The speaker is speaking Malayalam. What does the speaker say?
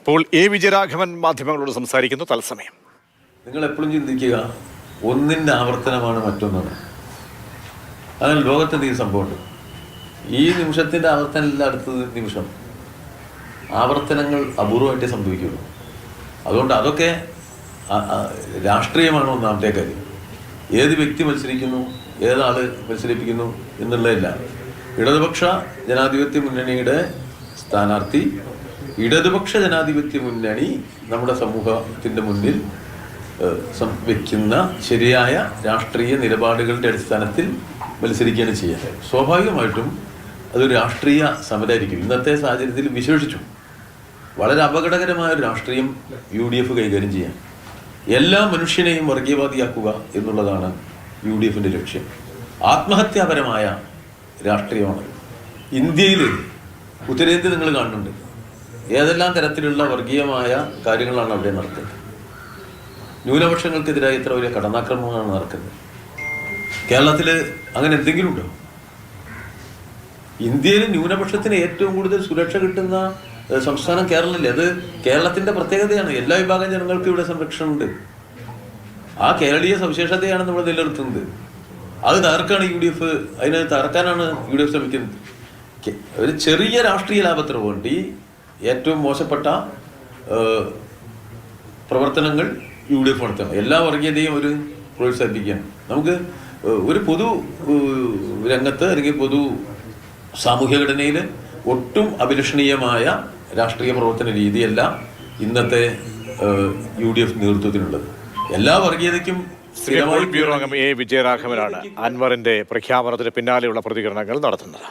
ഇപ്പോൾ എ വിജയരാഘവൻ മാധ്യമങ്ങളോട് സംസാരിക്കുന്നു തത്സമയം. നിങ്ങൾ എപ്പോഴും ചിന്തിക്കുക, ഒന്നിൻ്റെ ആവർത്തനമാണ് മറ്റൊന്നാണ്. അങ്ങനെ ലോകത്തെന്തെങ്കിലും സംഭവമുണ്ട്. ഈ നിമിഷത്തിൻ്റെ ആവർത്തനമല്ല അടുത്ത നിമിഷം. ആവർത്തനങ്ങൾ അപൂർവമായിട്ടേ സംഭവിക്കുള്ളൂ. അതുകൊണ്ട് അതൊക്കെ രാഷ്ട്രീയമാണ് ഒന്നാമത്തെ കാര്യം. ഏത് വ്യക്തി മത്സരിക്കുന്നു, ഏതാൾ മത്സരിപ്പിക്കുന്നു എന്നുള്ളതല്ല. ഇടതുപക്ഷ ജനാധിപത്യ മുന്നണിയുടെ സ്ഥാനാർത്ഥി, ഇടതുപക്ഷ ജനാധിപത്യ മുന്നണി നമ്മുടെ സമൂഹത്തിൻ്റെ മുന്നിൽ വയ്ക്കുന്ന ശരിയായ രാഷ്ട്രീയ നിലപാടുകളുടെ അടിസ്ഥാനത്തിൽ മത്സരിക്കുകയാണ് ചെയ്യുക. സ്വാഭാവികമായിട്ടും അതൊരു രാഷ്ട്രീയ സമരമായിരിക്കും. ഇന്നത്തെ സാഹചര്യത്തിൽ വിശേഷിച്ചു വളരെ അപകടകരമായ ഒരു രാഷ്ട്രീയം UDF കൈകാര്യം ചെയ്യാൻ. എല്ലാ മനുഷ്യനെയും വർഗീയവാദിയാക്കുക എന്നുള്ളതാണ് UDFിൻ്റെ ലക്ഷ്യം. ആത്മഹത്യാപരമായ രാഷ്ട്രീയമാണ്. ഇന്ത്യയിൽ ഉത്തരേന്ത്യ നിങ്ങൾ കാണുന്നുണ്ട്. ഏതെല്ലാം തരത്തിലുള്ള വർഗീയമായ കാര്യങ്ങളാണ് അവിടെ നടക്കുന്നത്. ന്യൂനപക്ഷങ്ങൾക്കെതിരായി ഇത്ര വലിയ കടന്നാക്രമണമാണ് നടക്കുന്നത്. കേരളത്തിൽ അങ്ങനെ എന്തെങ്കിലും ഉണ്ടോ? ഇന്ത്യയിൽ ന്യൂനപക്ഷത്തിന് ഏറ്റവും കൂടുതൽ സുരക്ഷ കിട്ടുന്ന സംസ്ഥാനം കേരളമല്ലേ? അത് കേരളത്തിന്റെ പ്രത്യേകതയാണ്. എല്ലാ വിഭാഗം ജനങ്ങൾക്കും ഇവിടെ സംരക്ഷണമുണ്ട്. ആ കേരളീയ സവിശേഷതയാണ് നമ്മൾ നിലനിർത്തുന്നത്. അത് തകർക്കാണ് UDF. അതിനെ തകർക്കാനാണ് UDF ശ്രമിക്കുന്നത്. ഒരു ചെറിയ രാഷ്ട്രീയ ലാഭത്തിന് വേണ്ടി ഏറ്റവും മോശപ്പെട്ട പ്രവർത്തനങ്ങൾ UDF നടത്തണം. എല്ലാ വർഗീയതയും ഒരു പ്രോത്സാഹിപ്പിക്കുകയാണ്. നമുക്ക് ഒരു പൊതു രംഗത്ത് അല്ലെങ്കിൽ പൊതു സാമൂഹ്യ ഘടനയിൽ ഒട്ടും അഭിലഷണീയമായ രാഷ്ട്രീയ പ്രവർത്തന രീതിയല്ല ഇന്നത്തെ UDF നേതൃത്വത്തിനുള്ളത്. എല്ലാ വർഗീയതയ്ക്കും ബ്യൂറോ അംഗം എ വിജയരാഘവനാണ് അൻവറിന്റെ പ്രഖ്യാപനത്തിന് പിന്നാലെയുള്ള പ്രതികരണങ്ങൾ നടത്തുന്നത്.